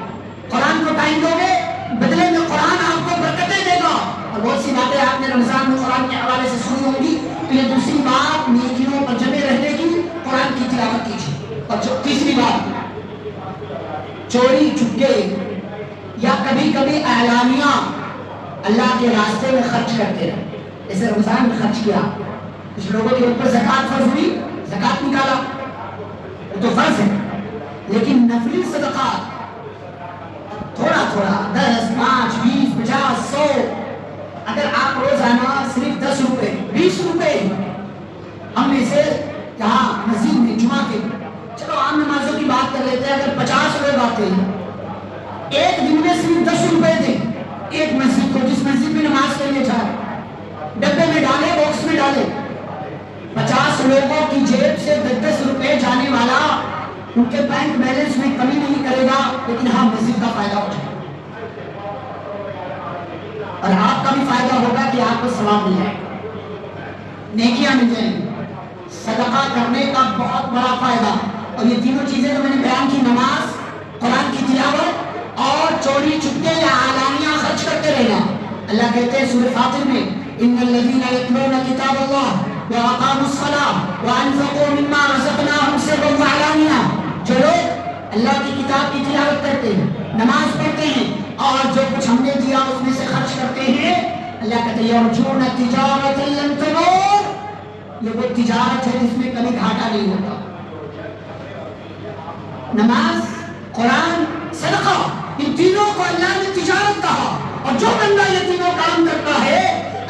قرآن کو ٹائم دو گے، بدلے میں قرآن آپ کو برکتیں دے گا۔ اور بہت سی باتیں آپ نے رمضان میں قرآن کے حوالے سے سنی ہوں گی، تو یہ دوسری بات نیکیوں پر جمے رہنے کی، قرآن کی تلاوت کیجیے۔ اور تیسری بات، چوری چپکے یا کبھی کبھی اعلانیہ اللہ کے راستے میں خرچ کرتے رہے۔ جیسے رمضان میں خرچ کیا، کچھ لوگوں کے اوپر زکوٰۃ فرض ہوئی، زکوٰۃ نکالا، وہ تو فرض ہے، لیکن نفلی صدقات تھوڑا تھوڑا 10، 5، 20، 50، 100، اگر آپ روزانہ صرف 10 روپے 20 روپے ہم میں سے جہاں مسجد میں جمعہ کے، چلو عام نمازوں کی بات کر لیتے ہیں، اگر 50 لوگ آتے ہیں، ایک دن میں صرف 10 روپے دیں ایک مسجد کو، جس مسجد میں نماز کے لیے جائے، ڈبے میں ڈالے، باکس میں ڈالے، 50 لوگوں کی جیب سے 10 روپے جانے والا ان کے بینک بیلنس میں کمی نہیں کرے گا، لیکن ہاں مسجد کا فائدہ ہو جائے اور آپ کا بھی فائدہ ہوگا کہ آپ کو ثواب مل جائے، نیکیاں مل جائیں گی، صدقہ کرنے کا بہت بڑا فائدہ۔ اور یہ تینوں چیزیں تو میں نے بیان کی، نماز، قرآن کی تلاوت اور چوری چپکے یا اعلانیہ خرچ کرتے رہنا۔ اللہ کہتے ہیں سورہ فاطر میں، ان الذین یتلون کتاب اللہ واقاموا الصلاۃ وانفقوا مما رزقناہم سرا وعلانیہ، جو لوگ اللہ کی کتاب کی تلاوت کرتے ہیں، نماز پڑھتے ہیں اور جو کچھ ہم نے دیا اس میں سے خرچ کرتے ہیں، اللہ کہتے ہیں یرجون تجارۃ لن تبور، یہ وہ تجارت ہے جس میں کبھی گھاٹا نہیں ہوتا۔ نماز، قرآن، صدقہ، ان تینوں کو اللہ نے تجارت کہا، اور جو بندہ یہ تینوں کام کرتا ہے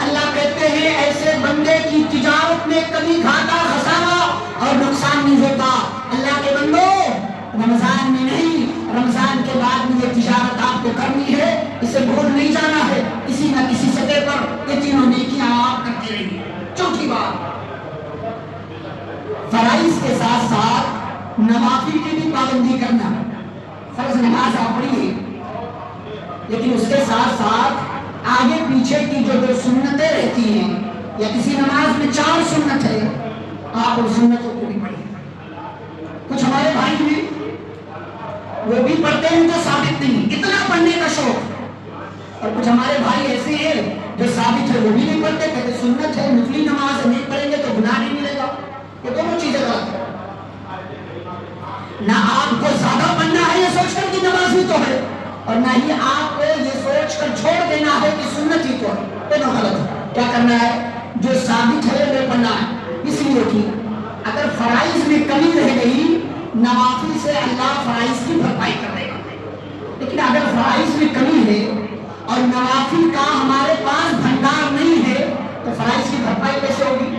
اللہ کہتے ہیں ایسے بندے کی تجارت میں کبھی گھاٹا خسارہ اور نقصان نہیں ہوتا۔ اللہ کے بندو، رمضان میں نہیں، رمضان کے بعد بھی یہ تجارت آپ کو کرنی ہے، اسے بھول نہیں جانا ہے۔ کسی نہ کسی سطح پر یہ تینوں نیکیاں آپ کرتے رہیے۔ چوتھی بات، فرائض کے ساتھ ساتھ نوافل کی بھی پابندی کرنا۔ فرض نماز آپ پڑھیے، لیکن اس کے ساتھ ساتھ آگے پیچھے کی جو دو سنتیں رہتی ہیں، یا کسی نماز میں 4 سنت ہے، آپ ان سنتوں کو بھی پڑھیے۔ کچھ ہمارے بھائی ہیں وہ بھی پڑھتے ہیں جو ثابت نہیں، اتنا پڑھنے کا شوق، اور کچھ ہمارے بھائی ایسے ہیں جو ثابت ہے وہ بھی نہیں پڑھتے، کہتے سنت ہے، نفلی نماز نہیں پڑھیں گے تو گناہ نہیں ملے گا۔ یہ دونوں چیزیں غلط ہیں۔ نہ آپ کو زیادہ پڑھنا ہے یہ سوچ کر کہ نماز ہی تو ہے، اور نہ ہی آپ کو یہ سوچ کر چھوڑ دینا ہے کہ سنت ہی تو ہے، دونوں غلط ہے۔ کیا کرنا ہے؟ جو ثابت ہے وہ پڑھنا ہے۔ اس لیے کہ اگر فرائض میں کمی رہ گئی، نوافل سے اللہ فرائض کی بھرپائی کر دے گا، لیکن اگر فرائض میں کمی ہے اور نوافل کا ہمارے پاس بھنڈار نہیں ہے تو فرائض کی بھرپائی کیسے ہوگی؟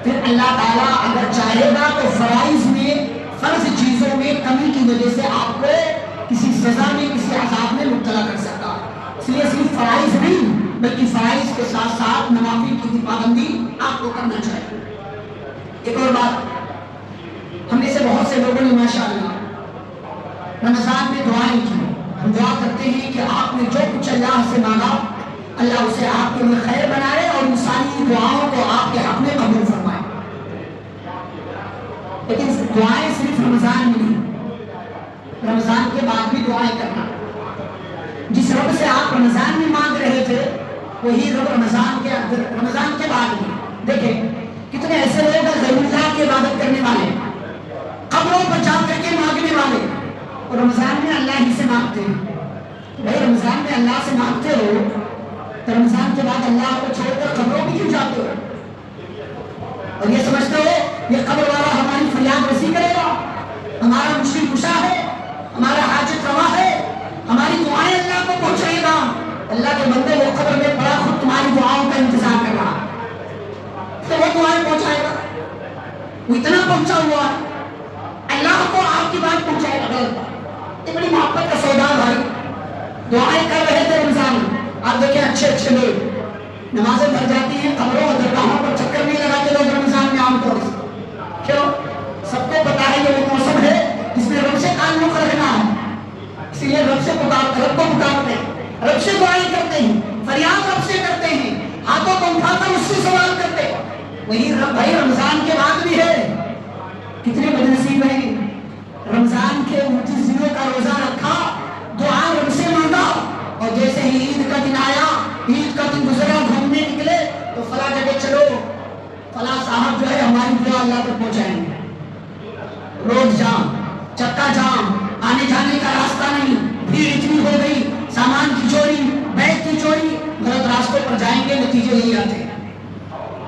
پھر اللہ تعالیٰ اگر چاہے گا تو فرائض میں، فرض چیزوں میں کمی کی وجہ سے آپ کو کسی سزا میں، کسی عذاب میں مبتلا کر سکتا ہے۔ اس لیے صرف فرائض نہیں بلکہ فرائض کے ساتھ ساتھ نوافل کی بھی پابندی آپ کو کرنا چاہیے۔ ایک اور بات، ہم میں سے بہت سے لوگوں نے ماشاءاللہ رمضان میں دعائیں کی۔ ہم دعا کرتے ہیں کہ آپ نے جو کچھ اللہ سے مانگا اللہ اسے آپ کے لیے خیر بنائے اور ان ساری دعاؤں کو آپ کے حق میں قبول فرمائے۔ لیکن دعائیں صرف رمضان میں نہیں، رمضان کے بعد بھی دعائیں کرنا۔ جس رب سے آپ رمضان میں مانگ رہے تھے وہی رب رمضان کے بعد بھی۔ دیکھیں کتنے ایسے لوگ ہیں غیر اللہ کی عبادت کرنے والے، قبروں پر جا کر کے مانگنے والے، اور رمضان میں اللہ ہی سے مانگتے ہیں۔ بھائی رمضان میں اللہ سے مانگتے ہو تو رمضان کے بعد اللہ کو چھوڑ کر قبروں بھی کیوں جاتے ہو؟ اور یہ سمجھتے ہو یہ قبر والا ہماری فریاد رسی کرے گا، ہمارا مشکل کشا ہے، ہمارا حاجت روا ہے، ہماری دعائیں اللہ کو پہنچائے گا۔ اللہ کے بندے وہ قبر میں پڑا خود تمہاری دعاؤں کا انتظار کر رہا، تو وہ دعائیں پہنچائے گا، وہ اتنا پہنچا ہوا اللہ کو آپ کی بات پہنچائے گا۔ یہ بڑی محبت کا سودا بھائی، دعائیں کر رہے تھے رمضان میں، آپ دیکھیں اچھے اچھے لوگ نمازیں پڑھ جاتی ہیں، قبروں اور درگاہوں پر چکر نہیں لگاتے لوگ رمضان میں عام طور سے۔ کیوں؟ سب کو پتا ہے یہ وہ موسم ہے جس میں رب سے تعلق رکھنا ہے، اس لیے رب سے رب کو پکارتے ہیں، رب سے دعائیں کرتے ہیں، فریاد رب سے کرتے ہیں، ہاتھوں کو اٹھا کر اس سے سوال کرتے ہیں۔ وہی رب بھائی رمضان کے بعد بھی ہے۔ کتنے بدنصیب ہیں، رمضان کے 29 دنوں کا روزہ رکھا، دعا رب سے مانگا، اور جیسے ہی عید کا دن آیا، عید کا دن گزرا، گھومنے نکلے تو فلاں جگہ چلو، فلاں صاحب جو ہے ہماری دعا اللہ تک پہنچائیں گے۔ روڈ جام، چکا جام، آنے جانے کا راستہ نہیں، بھیڑ اتنی ہو گئی، سامان کی چوری، بیگ کی چوری، غلط راستوں پر جائیں گے، نتیجے یہی آتے ہیں۔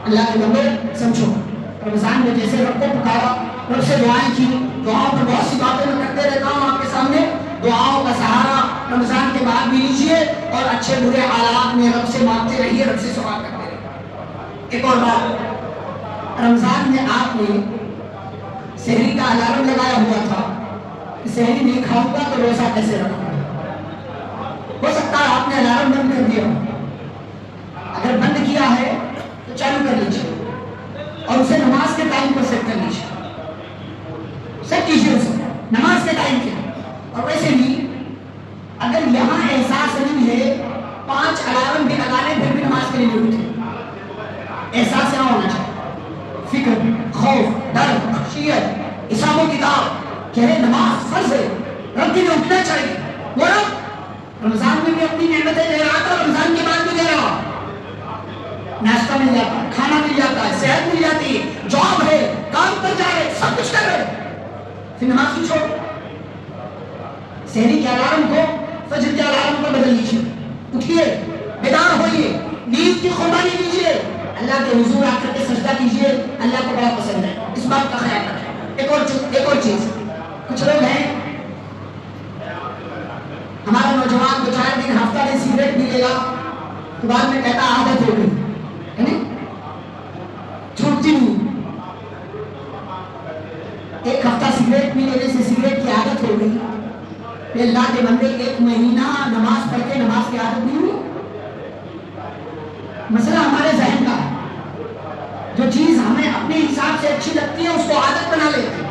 اللہ کے بندے سمجھو، رمضان میں جیسے رب کو پکارا، رب سے دعائیں کی، دعاؤں پر بہت سی باتیں میں کرتے رہتا ہوں آپ کے سامنے، دعاؤں کا سہارا رمضان کے بعد بھی لیجیے، اور اچھے برے حالات میں رب سے مانگتے رہیے، رب سے سوال کرتے رہیے۔ ایک اور بات، رمضان میں آپ نے سحری کا الارم لگایا ہوا تھا، سحری نہیں کھاؤں گا تو روزہ کیسے رکھوں گا؟ ہو سکتا ہے آپ نے الارم بند کر دیا، اگر بند کیا ہے تو چالو کر لیجیے اور اسے نماز کے ٹائم پر سیٹ کر لیجیے، سیٹ کیجیے اسے نماز کے ٹائم کے۔ اور ویسے بھی اگر یہاں احساس نہیں ہے 5 الارم بھی لگانے پھر بھی نماز کے لیے نہیں اٹھے، احساس یہاں ہونا چاہیے، فکر، خوف، ڈر، خشیت، حساب و کتاب کہ نماز فرض ہے، رب کے لیے اٹھنا چاہیے۔ وہ رب رمضان میں بھی اپنی نعمتیں دے رہا تھا، رمضان کے بعد بھی دے رہا، ناشتہ مل جاتا ہے، کھانا مل جاتا ہے، صحت مل جاتی ہے، جاب ہے، کام پر جا رہے، سب کچھ کر رہے، پھر نماز کی چھوڑ۔ سحری کے الارم کو فجر کے الارم پر بدل لیجیے، اٹھیے، بیدار ہوئیے، نیند کی قربانی دیجیے، اللہ کے حضور آ کر کے سجدہ کیجیے، اللہ کو بڑا پسند ہے، اس بات کا خیال رکھیں۔ ایک اور چیز، کچھ لوگ ہیں ہمارا نوجوان 2-4 دن ہفتہ دن سگریٹ پی لے گا تو بعد میں کہتا عادت ہو گئی، چھوٹتی نہیں، کہ اللہ کے بندے ایک مہینہ نماز پڑھ کے نماز کی عادت نہیں ہوئی. مسئلہ ہمارے ذہن کا ہے. جو چیز ہمیں اپنے حساب سے اچھی لگتی ہے اس کو عادت بنا لیتے ہیں,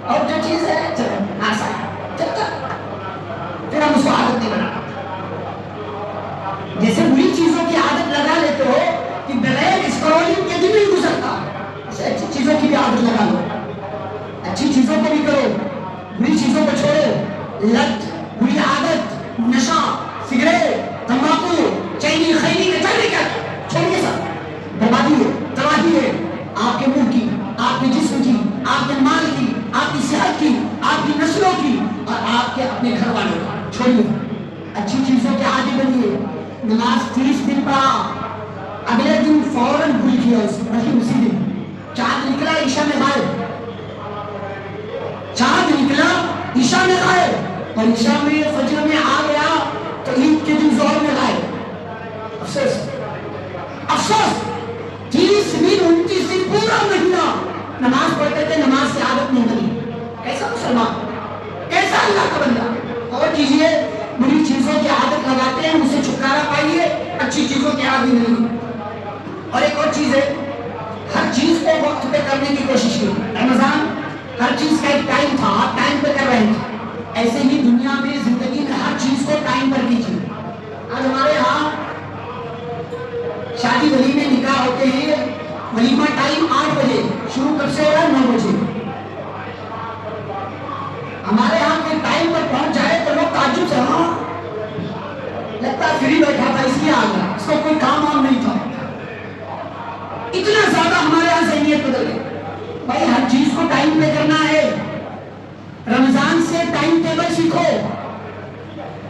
اور جو چیز ہے چلو آسان چلتا پھر ہم اس کو عادت نہیں بنا. جیسے بری چیزوں کی عادت لگا لیتے ہو کہ بغیر اسکرولنگ کے دن نہیں گزرتا, اسے اچھی چیزوں کی بھی عادت لگا لو. اچھی چیزوں کو بھی کرو, بری چیزوں کو چھوڑو. لت, بری عادت, نشہ, سگریٹ, تمباکو, چینی, خیری کے چلنے کیا چھوڑیے سب. بربادی ہے, تباہی ہے آپ کے ملک کی, آپ کے جسم کی, آپ کے مال کی, آپ کی صحت کی, آپ کی نسلوں کی اور آپ کے اپنے گھر والوں کی. چھوڑیے, اچھی چیزوں کے عادی بنیے. نماز 30 دن پڑھا, اگلے دن فوراً بھول کیا اس وہی اسی دن. چاند نکلا عشاء میں غائب, چاند نکلا عشاء میں غائب, اور عشاء میں فجر میں آ گیا تو عید کے دن ظہر میں غائب. افسوس افسوس, 30 دن 29 دن پورا مہینہ نماز پڑھتے تھے, نماز کی عادت نہیں بنی. کیسا مسلمان, کیسا اللہ کا بندہ. اور کیجیے, بری چیزوں کی عادت لگاتے ہیں, ان سے چھٹکارا پائیے, اچھی چیزوں کی عادت نہیں. اور ایک اور چیز ہے, ہر چیز کو وقت پہ کرنے کی کوشش کی. رمضان ہر چیز کا ایک ٹائم تھا, آپ ٹائم پہ کر رہے تھے. ایسے ہی دنیا میں زندگی میں ہر چیز کو ٹائم پر کیجیے. آج ہمارے ہاں شادی ولیمے نکاح ہوتے ہیں, ولیمہ ٹائم 8 بجے شروع کب سے ہو رہا ہے, 9 بجے. ہمارے ہاں کوئی ٹائم پر پہنچ جائے تو لوگ تعجب سے, ہاں لگتا ہے فری بیٹھا تھا اس لیے آ گیا, اس کو کوئی کام وام نہیں تھا. اتنا زیادہ ہمارے یہاں ذہنیت بدل گئی. بھائی ہر چیز کو ٹائم پہ کرنا ہے. رمضان سے ٹائم ٹیبل سیکھو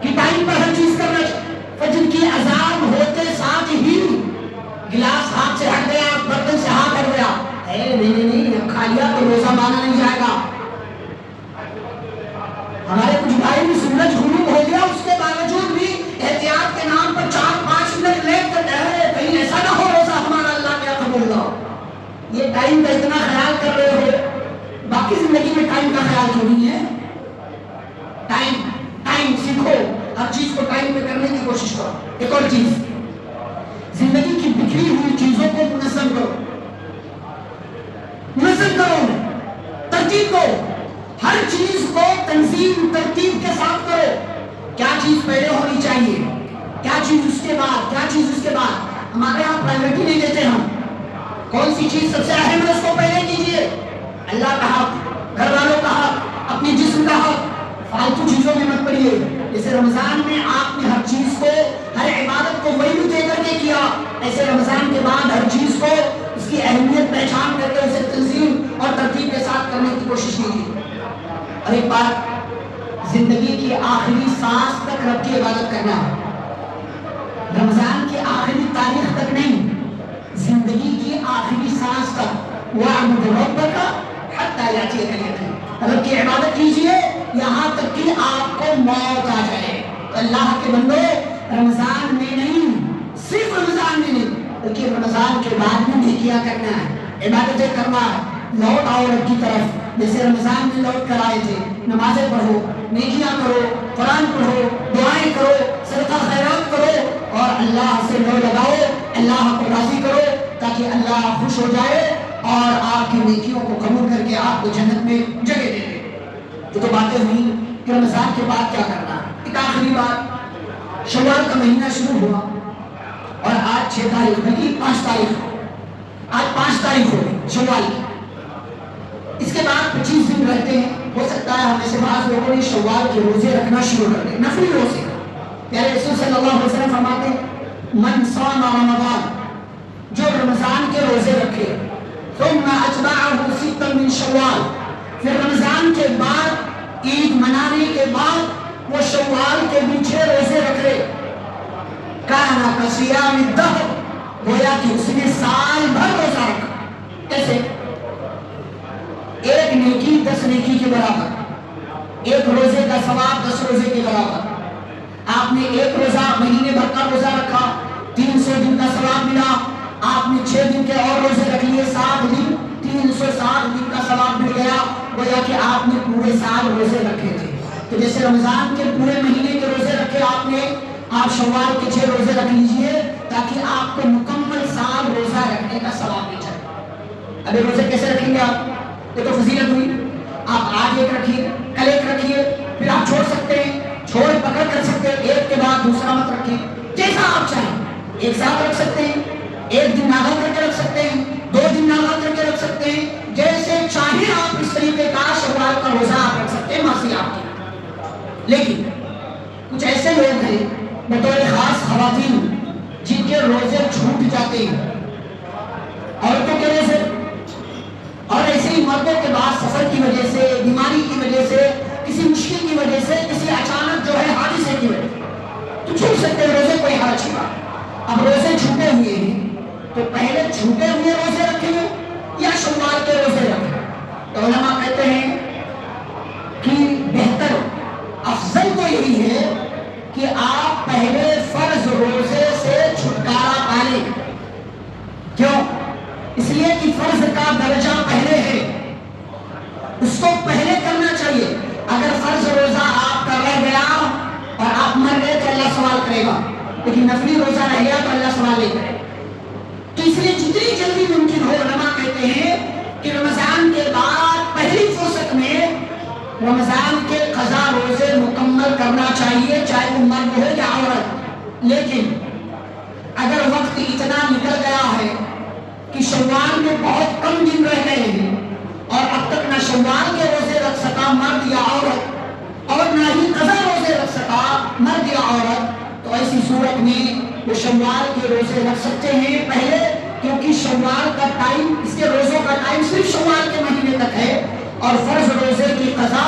کہ ٹائم پر ہر چیز کرنا. فجر کی اذان ہوتے ساتھ ہی گلاس ہاتھ سے ہٹ گیا, برتن سے ہاتھ ہٹ گیا, نہیں کھا لیا تو روزہ مانا نہیں جائے گا. ہمارے کچھ بھائی سورج غروب ہو گیا, اس کے باوجود بھی احتیاط کے نام پر 4-5 منٹ لیٹ کر رہے, کہیں ایسا نہ ہو روزہ ہمارا اللہ کیا قبول نہ ہو. یہ ٹائم کا اتنا خیال کر رہے ہو, باقی زندگی میں ٹائم کا خیال کیوں نہیں ہے. ٹائم سیکھو, ہر چیز کو ٹائم پہ کرنے کی کوشش کرو. ایک اور چیز, زندگی کی بکھری ہوئی چیزوں کو منظم کرو, ترتیب دو. ہر چیز کو تنظیم ترتیب کے ساتھ کرو. کیا چیز پہلے ہونی چاہیے, کیا چیز اس کے بعد, کیا چیز اس کے بعد. ہمارے یہاں پرائیورٹی نہیں دیتے ہم. کون سی چیز سب سے اہم ہے اس کو پہلے کیجیے. اللہ کا حق, گھر والوں کا حق, اپنی جسم کا حق, فالتو چیزوں میں مت پڑیے. جیسے رمضان میں آپ نے ہر چیز کو, ہر عبادت کو ویلو دے کر کے کیا, ایسے رمضان کے بعد ہر چیز کو اس کی اہمیت پہچان کر کے اسے تنظیم اور ترتیب کے ساتھ کرنے کی کوشش کیجیے. اور ایک بات, زندگی کی آخری سانس تک رب کی عبادت کرنا ہے. رمضان کی آخری تاریخ تک نہیں, زندگی کی آخری سانس تک. وَاعْبُدْ رَبَّكَ حَتَّى يَأْتِيَكَ الْيَقِينُ, رب کی عبادت کیجیے یہاں تک کہ آپ کو موت آ جائے. تو اللہ کے بندو, رمضان میں نہیں, صرف رمضان میں نہیں بلکہ رمضان کے بعد بھی نیکیاں کرنا ہے, عبادتیں کرنا ہے. لوٹ آؤ رب کی طرف, جیسے رمضان میں لوٹ کر آئے تھے. نمازیں پڑھو, نیکیاں کرو, قرآن پڑھو, دعائیں کرو, صدقہ خیرات کرو, اور اللہ سے لو لگاؤ, اللہ کو راضی کرو تاکہ اللہ خوش ہو جائے اور آپ کی نیکیوں کو قبول کر کے آپ کو جنت میں جگہ دے دے. یہ تو باتیں ہوئی کہ رمضان کے بعد کیا کرنا ہے. ایک آخری بات, شوال کا مہینہ شروع ہوا اور آج 6 تاریخ بلکہ 5 تاریخ, آج 5 تاریخ ہو گئی شوال کی. اس کے بعد 25 دن رہتے ہیں. ہو سکتا ہے ہمیں سے بعض لوگوں نے شوال کے روزے رکھنا شروع کر دیں, نفلی روزے. پیارے رسول صلی اللہ علیہ وسلم فرماتے ہیں, من صام رمضان, جو رمضان کے روزے رکھے, ثم اتبعه 6 من شوال, پھر رمضان کے بعد عید منانے کے بعد وہ شوال کے بھی 6 روزے رکھ لے, کان کصیام الدہر, گویا کہ اس نے سال بھر روزہ رکھا. کیسے؟ ایک نیکی 10 نیکی کے برابر, ایک روزے کا ثواب 10 روزے کے برابر. آپ نے ایک روزہ مہینے بھر کا روزہ رکھا, 300 دن کا ثواب ملا. آپ نے 6 دن کے اور روزے رکھ لیے, 7 دن, 360 دن کا ثواب مل گیا. گویا کہ آپ نے پورے سال روزے رکھے تھے. تو جیسے رمضان کے پورے مہینے کے روزے رکھے آپ نے، آپ شوال کے 6 روزے رکھ لیجئے تاکہ آپ کو مکمل سال روزہ رکھنے کا ثواب مل جائے۔ ابھی روزے کیسے رکھیں گے آپ؟ یہ تو فضیلت ہوئی، آپ آج ایک رکھیے، کل ایک رکھیے، پھر آپ چھوڑ سکتے ہیں، چھوڑ پکڑ کر سکتے ہیں، ایک کے بعد دوسرا مت رکھیں، جیسا آپ چاہیں، ایک ساتھ رکھ سکتے ہیں، ایک دن ناغا کر کے رکھ سکتے ہیں، 2 دن ناغا کر کے رکھ سکتے ہیں، جیسے چاہیں آپ اس طریقے کا شوال کا روزہ آپ رکھ سکتے ہیں، مرضی آپ کی۔ لیکن کچھ ایسے لوگ ہیں بطور خاص خواتین جن کے روزے چھوٹ جاتے ہیں، عورتوں کے روزے، اور ایسے ہی مردوں کے بعد سفر کی وجہ سے، بیماری کی وجہ سے، کسی مشکل کی وجہ سے، کسی اچانک جو ہے حادثے کی وجہ سے تو چھوٹ سکتے ہیں روزے، کوئی حرج نہیں۔ اب روزے چھوٹے ہوئے ہیں تو پہلے چھوٹے ہوئے روزے رکھیں یا شوال کے روزے رکھیں؟ تو علماء کہتے ہیں کہ بہتر افضل تو یہی ہے کہ آپ پہلے فرض روزے سے چھٹکارا پالیں۔ کیوں؟ اس لیے کہ فرض کا درجہ پہلے ہے، اس کو پہلے کرنا چاہیے۔ اگر فرض روزہ آپ کا رہ گیا اور آپ مر گئے تو اللہ سوال کرے گا، لیکن نفلی روزہ رہ گیا تو اللہ سوال نہیں کرے گا۔ تو اس لیے جتنی جلدی ممکن ہو، علماء کہتے ہیں کہ رمضان کے بعد پہلی فرصت میں رمضان کے قضا روزے مکمل کرنا چاہیے، چاہے وہ مرد ہو یا عورت۔ لیکن اگر وقت اتنا نکل گیا ہے کہ شوال میں بہت کم دن رہ گئے ہیں اور اب تک نہ شوال کے روزے رکھ سکا مرد یا عورت، اور نہ ہی قضا روزے رکھ سکا مرد یا عورت، تو ایسی صورت میں وہ شوال کے روزے رکھ سکتے ہیں پہلے، کیونکہ شوال کا ٹائم، اس کے روزوں کا ٹائم صرف شوال کے مہینے تک ہے، اور فرض روزے کی قضا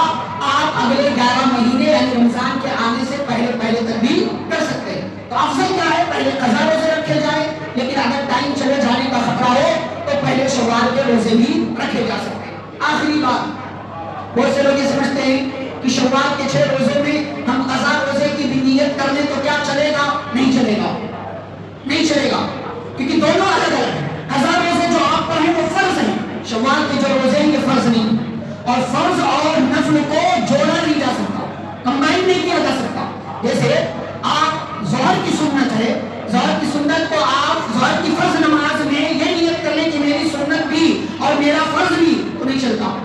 آپ اگلے 11 مہینے یعنی رمضان کے آنے سے پہلے تک بھی کر سکتے ہیں۔ تو افضل کیا ہے؟ پہلے قضا روزے رکھے جائیں، لیکن اگر ٹائم چلے جانے کا خطرہ ہو تو پہلے شوال کے روزے بھی رکھے جا سکتے ہیں۔ آخری بات، بہت سے لوگ یہ سمجھتے ہیں کہ شوال کے 6 روزوں میں ہم قضا روزے کی بھی نیت کر لیں تو کیا چلے گا؟ نہیں چلے گا، نہیں چلے گا، کیونکہ دونوں الگ الگ ہیں۔ قضا روزے جو آپ پر ہیں وہ فرض ہیں، شوال کے جو روزے ہیں یہ فرض نہیں، اور فرض اور نفل کو جوڑا نہیں جا سکتا، کمبائن نہیں کیا جا سکتا۔ جیسے آپ ظہر کی سنت ہے، ظہر کی سنت کو آپ ظہر کی فرض نماز میں یہ نیت کر لیں کہ میری سنت بھی اور میرا فرض بھی، تو نہیں چلتا۔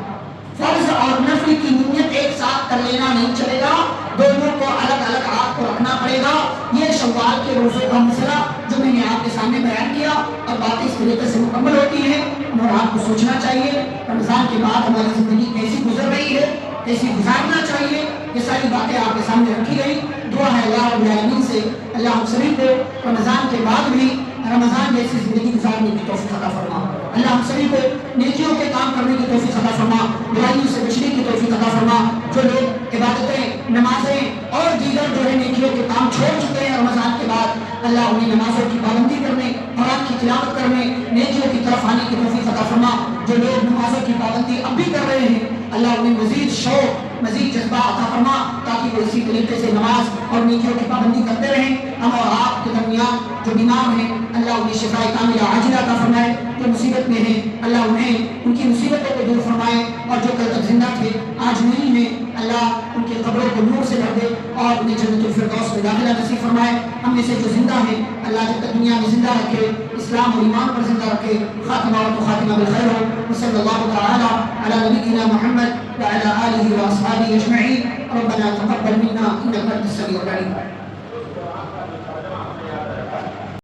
فرض اور نفل کی نیت ایک ساتھ کر لینا نہیں چلے گا، دونوں کو الگ الگ آپ کو رکھنا پڑے گا۔ یہ شوال کے روزے کا مسئلہ جو میں نے آپ کے سامنے بیان کیا، اور باتیں اس طریقے سے مکمل ہوتی ہیں اور آپ کو سوچنا چاہیے رمضان کے بعد ہماری زندگی کیسی گزر رہی ہے، کیسی گزارنا چاہیے، یہ ساری باتیں آپ کے سامنے رکھی گئی۔ دعا ہے اللہ رب العالمین سے اللہ ہم سبھی کو رمضان کے بعد بھی رمضان جیسی زندگی گزارنے کی توفیق عطا فرما، اللہ ہم سبھی کو نیکیوں کے کام کرنے کی توفیق عطا فرما، برائیوں سے بچنے کی توفیق عطا فرما۔ جو لوگ عبادتیں، نمازیں اور دیگر جو ہے نیکیوں کے کام چھوڑ چکے ہیں رمضان کے بعد، اللہ انہیں نمازوں کی پابندی کرنے، قرآن کی تلاوت کرنے، نیکیوں کی طرف آنے کی توفیق عطا فرما۔ جو لوگ نمازوں کی پابندی اب بھی کر رہے ہیں، اللہ انہیں مزید شوق، مزید جذبہ عطا فرما، تاکہ وہ اسی طریقے سے نماز اور نیکیوں کی پابندی کرتے رہیں۔ ہم اور آپ کے درمیان جو بیمار ہیں، اللہ انہیں شفاء کاملہ عاجلہ عطا فرمائے، جو مصیبت میں ہیں اللہ انہیں ان کی مصیبتوں کو دور فرمائے، اور جو کل تک زندہ تھے آج نہیں ہیں اللہ ان کی قبروں کو نور سے بھر دے اور انہیں جنت الفردوس میں داخلہ نصیب فرمائے۔ ہم میں سے جو زندہ ہیں اللہ جب تک دنیا میں زندہ رکھے، اسلام اور ایمان پر زندہ رکھے، خاتمہ و خاتمہ بالخیر ہو۔ وصلی اللہ تعالی علی نبینا محمد وعلی آلہ واصحابہ اجمعین۔ ربنا تقبل منا انک انت السمیع العلیم۔